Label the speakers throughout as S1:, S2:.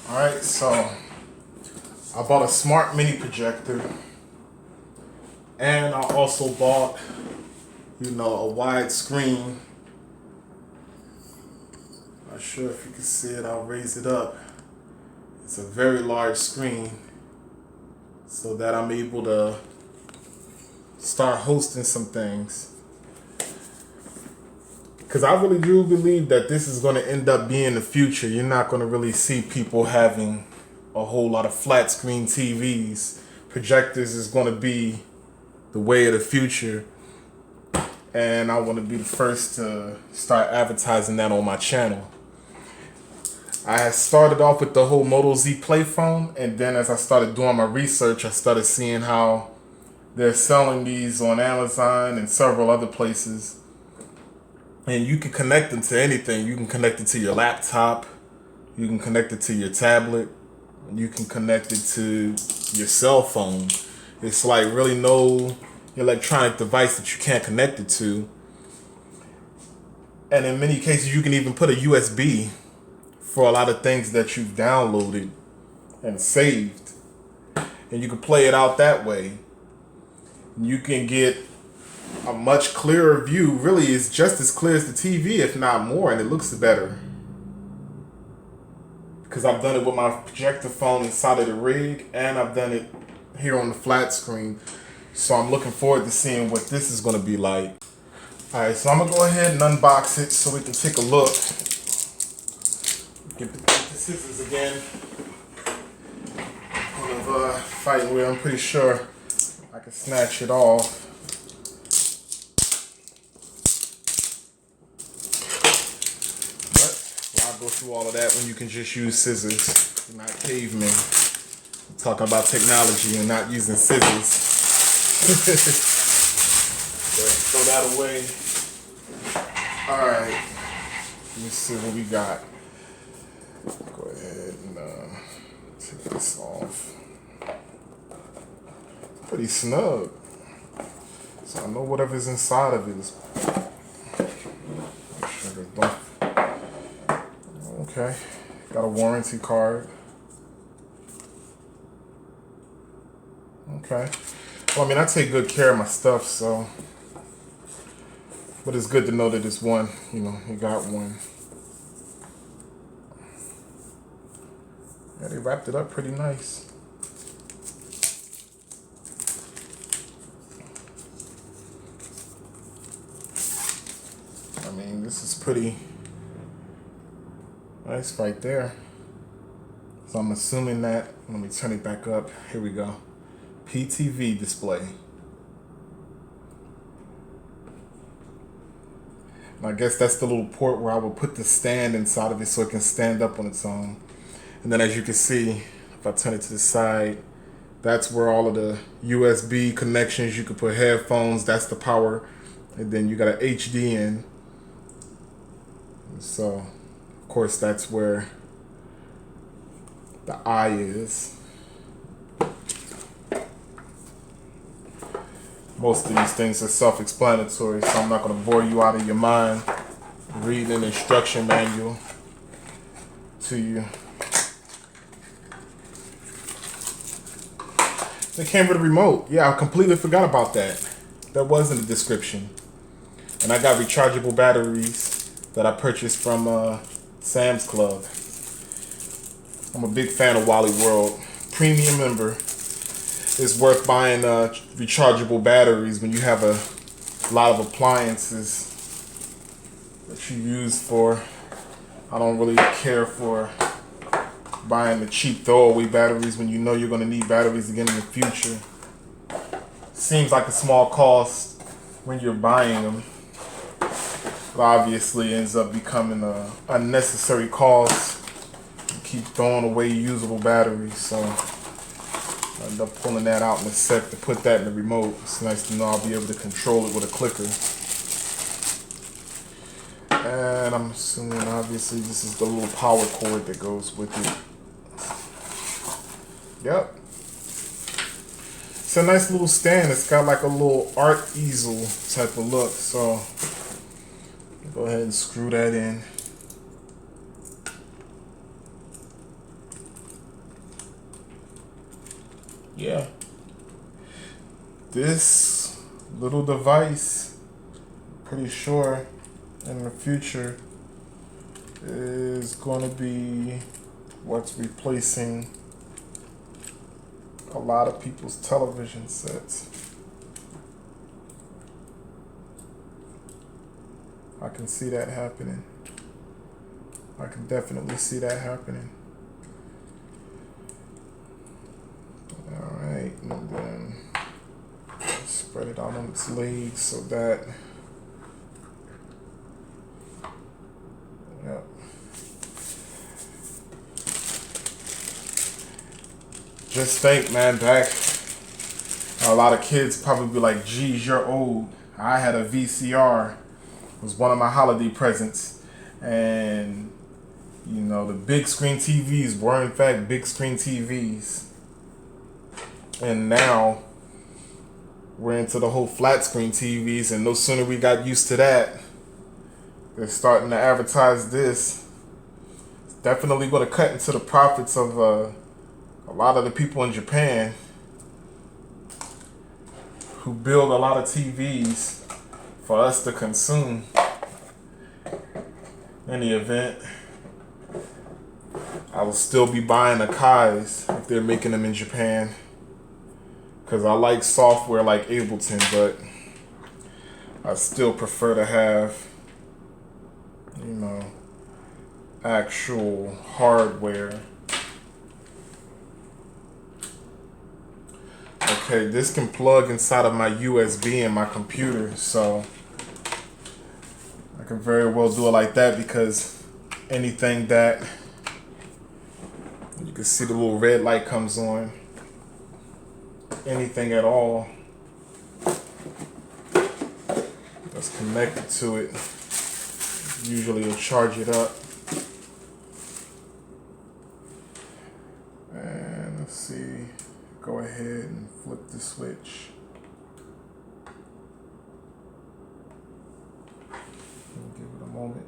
S1: Alright, so I bought a smart mini projector, and I also bought, a wide screen. Not sure if you can see it, I'll raise it up. It's a very large screen so that I'm able to start hosting some things. Because I really do believe that this is going to end up being the future. You're not going to really see people having a whole lot of flat screen TVs. Projectors is going to be the way of the future. And I want to be the first to start advertising that on my channel. I started off with the whole Moto Z play phone, and then as I started doing my research, I started seeing how they're selling these on Amazon and several other places. And you can connect them to anything. You can connect it to your laptop. You can connect it to your tablet. You can connect it to your cell phone. It's like really no electronic device that you can't connect it to. And in many cases, you can even put a USB for a lot of things that you've downloaded and saved. And you can play it out that way. You can get a much clearer view. Really, it's just as clear as the TV, if not more, and it looks better. Because I've done it with my projector phone inside of the rig, and I've done it here on the flat screen. So I'm looking forward to seeing what this is going to be like. Alright, so I'm going to go ahead and unbox it so we can take a look. Get the scissors again. Kind of fighting with, I'm pretty sure I can snatch it off. I'll go through all of that when you can just use scissors. You're not cavemen. I'm talking about technology and not using scissors. Throw that away. Alright. Let me see what we got. Go ahead and take this off. Pretty snug. So I know whatever's inside of it is. Make sure they don't. Okay, got a warranty card. Okay. Well, I mean, I take good care of my stuff, so. But it's good to know that it's one, you got one. Yeah, they wrapped it up pretty nice. I mean, this is pretty nice right there. So I'm assuming that, let me turn it back up. Here we go. PTV display. And I guess that's the little port where I will put the stand inside of it so it can stand up on its own. And then as you can see, if I turn it to the side, that's where all of the USB connections, you can put headphones, that's the power. And then you got an HD in. So of course, that's where the eye is. Most of these things are self-explanatory, so I'm not going to bore you out of your mind reading an instruction manual to you. It came with a remote. Yeah, I completely forgot about that. That was in the description. And I got rechargeable batteries that I purchased from Sam's Club. I'm a big fan of Wally World. Premium member. It's worth buying rechargeable batteries when you have a lot of appliances that you use for. I don't really care for buying the cheap throwaway batteries when you know you're going to need batteries again in the future. Seems like a small cost when you're buying them. But obviously ends up becoming an unnecessary cost. You keep throwing away usable batteries, so I end up pulling that out in a sec to put that in the remote. It's nice to know I'll be able to control it with a clicker. And I'm assuming obviously this is the little power cord that goes with it. Yep. It's a nice little stand. It's got like a little art easel type of look, so go ahead and screw that in. yeah, this little device, pretty sure in the future is going to be what's replacing a lot of people's television sets. I can see that happening. I can definitely see that happening. Alright, and then spread it out on its legs so that, yep. Just think, man, back, a lot of kids probably be like, geez, you're old. I had a VCR. It was one of my holiday presents. And, you know, the big screen TVs were in fact big screen TVs. And now we're into the whole flat screen TVs, and no sooner we got used to that, they're starting to advertise this. It's definitely going to cut into the profits of a lot of the people in Japan who build a lot of TVs for us to consume. In the event, I will still be buying Akai's if they're making them in Japan, because I like software like Ableton, but I still prefer to have, you know, actual hardware. Okay, this can plug inside of my USB in my computer, so I can very well do it like that, because anything that, you can see the little red light comes on, anything at all that's connected to it, usually will charge it up. And let's see, go ahead and flip the switch. Give it a moment.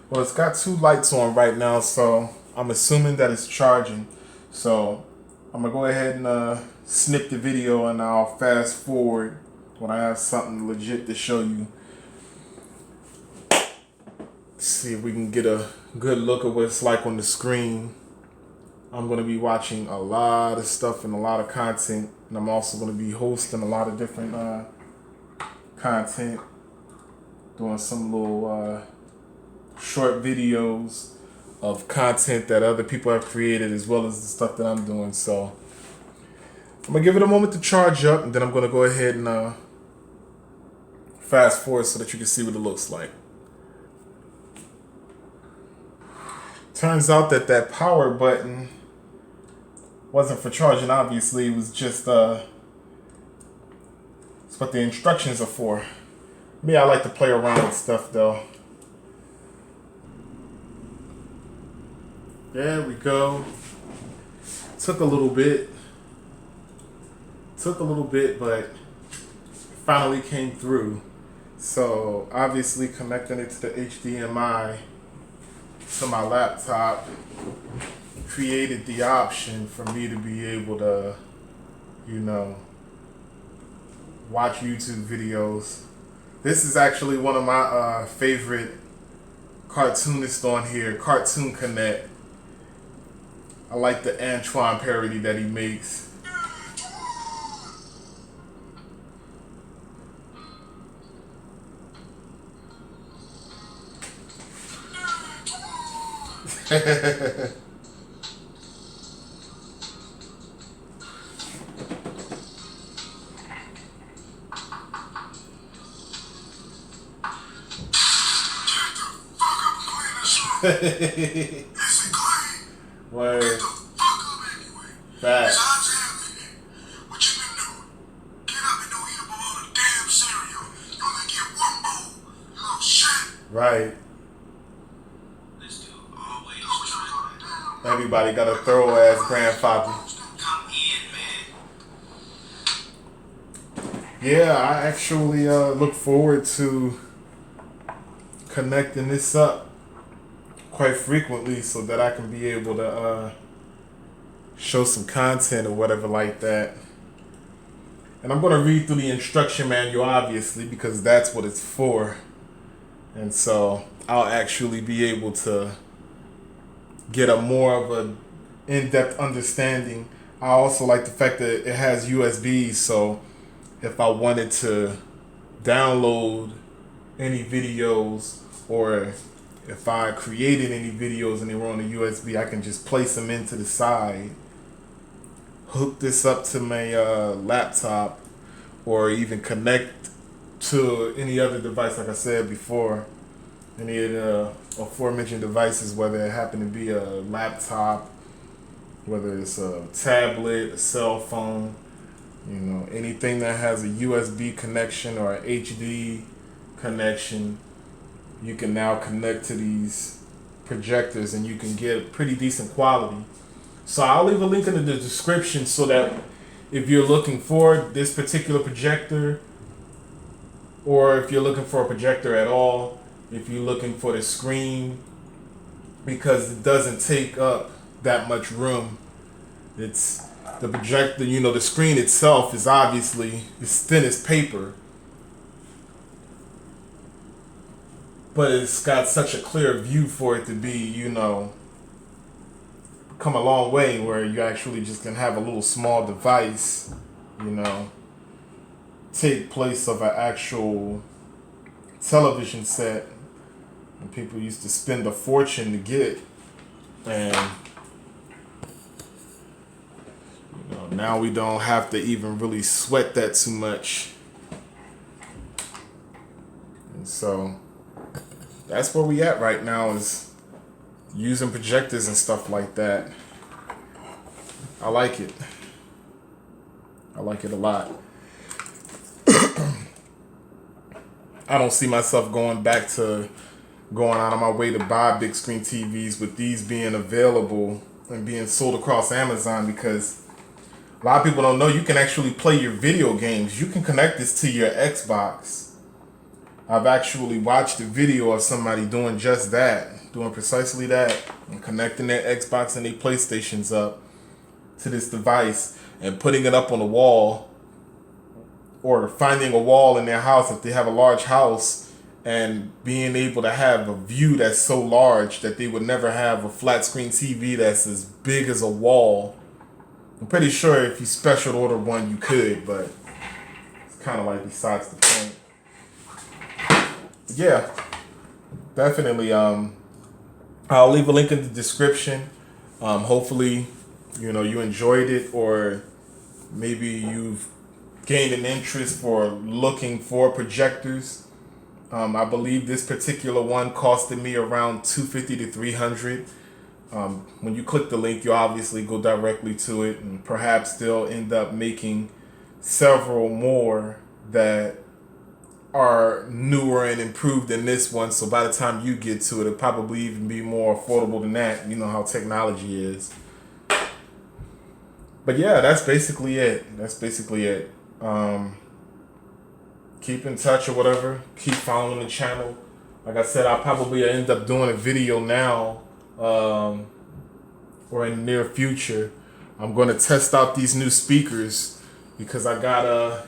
S1: Well, it's got two lights on right now, so I'm assuming that it's charging. So I'm gonna go ahead and snip the video, and I'll fast forward when I have something legit to show you. See if we can get a good look at what it's like on the screen. I'm going to be watching a lot of stuff and a lot of content, and I'm also going to be hosting a lot of different content, doing some little short videos of content that other people have created, as well as the stuff that I'm doing. So I'm going to give it a moment to charge up, and then I'm going to go ahead and fast forward so that you can see what it looks like. Turns out that that power button wasn't for charging, obviously. It was just, it's what the instructions are for. Me, I like to play around with stuff, though. There we go. Took a little bit, but it finally came through. So, obviously, connecting it to the HDMI to my laptop created the option for me to be able to, you know, watch YouTube videos. This is actually one of my favorite cartoonists on here, Cartoon Connect. I like the Antoine parody that he makes. Word. Facts.
S2: What you been doing? Get up and don't eat up all the damn cereal. You only get one bowl. You little shit.
S1: Right.
S2: This dude always trying.
S1: Everybody got a thorough ass grandfather.
S2: Come in, man.
S1: Yeah, I actually look forward to connecting this up quite frequently so that I can be able to show some content or whatever like that. And I'm going to read through the instruction manual, obviously, because that's what it's for. And so I'll actually be able to get a more of a in-depth understanding. I also like the fact that it has USB, so if I wanted to download any videos, or if I created any videos and they were on the USB, I can just place them into the side, hook this up to my laptop, or even connect to any other device, like I said before, any of the aforementioned devices, whether it happen to be a laptop, whether it's a tablet, a cell phone, you know, anything that has a USB connection or an HD connection, you can now connect to these projectors and you can get pretty decent quality. So I'll leave a link in the description so that if you're looking for this particular projector, or if you're looking for a projector at all, if you're looking for the screen, because it doesn't take up that much room. It's the projector, you know, the screen itself is obviously as thin as paper, but it's got such a clear view for it to be, you know, come a long way where you actually just can have a little small device, you know, take place of an actual television set. And people used to spend a fortune to get, and you know, now we don't have to even really sweat that too much. And so that's where we at right now, is using projectors and stuff like that. I like it. I like it a lot. I don't see myself going back to going out of my way to buy big screen TVs with these being available and being sold across Amazon, because a lot of people don't know you can actually play your video games. You can connect this to your Xbox. I've actually watched a video of somebody doing just that, doing precisely that, and connecting their Xbox and their PlayStations up to this device and putting it up on the wall, or finding a wall in their house if they have a large house, and being able to have a view that's so large that they would never have a flat screen TV that's as big as a wall. I'm pretty sure if you special order one you could, but it's kind of like besides the point. But yeah, definitely. I'll leave a link in the description. Hopefully, you know, you enjoyed it, or maybe you've gained an interest for looking for projectors. I believe this particular one costed me around $250 to $300. When you click the link, you obviously go directly to it, and perhaps they'll end up making several more that are newer and improved than this one. So by the time you get to it, it'll probably even be more affordable than that. You know how technology is. But yeah, that's basically it. Keep in touch or whatever. Keep following the channel. Like I said, I'll probably end up doing a video now, or in the near future. I'm going to test out these new speakers, because I got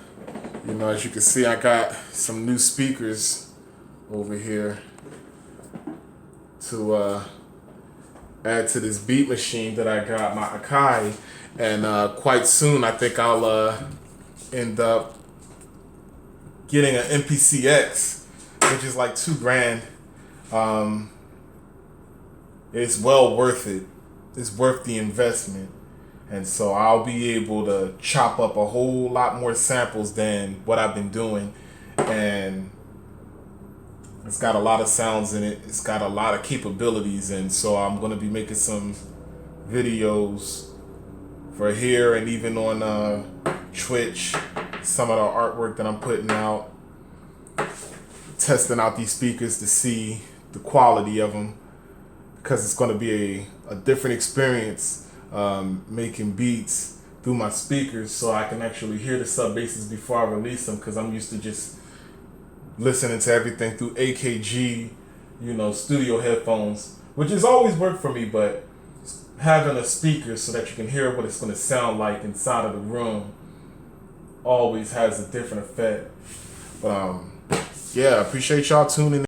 S1: you know, as you can see, I got some new speakers over here to add to this beat machine that I got, my Akai. And quite soon, I think I'll end up getting an MPCX, which is like $2,000. It's well worth it. It's worth the investment. And so I'll be able to chop up a whole lot more samples than what I've been doing. And it's got a lot of sounds in it. It's got a lot of capabilities. And so I'm going to be making some videos for here and even on Twitch. Some of the artwork that I'm putting out, testing out these speakers to see the quality of them, because it's going to be a different experience making beats through my speakers, so I can actually hear the sub basses before I release them, because I'm used to just listening to everything through AKG, you know, studio headphones. which has always worked for me, but having a speaker so that you can hear what it's going to sound like inside of the room always has a different effect. But yeah, appreciate y'all tuning in.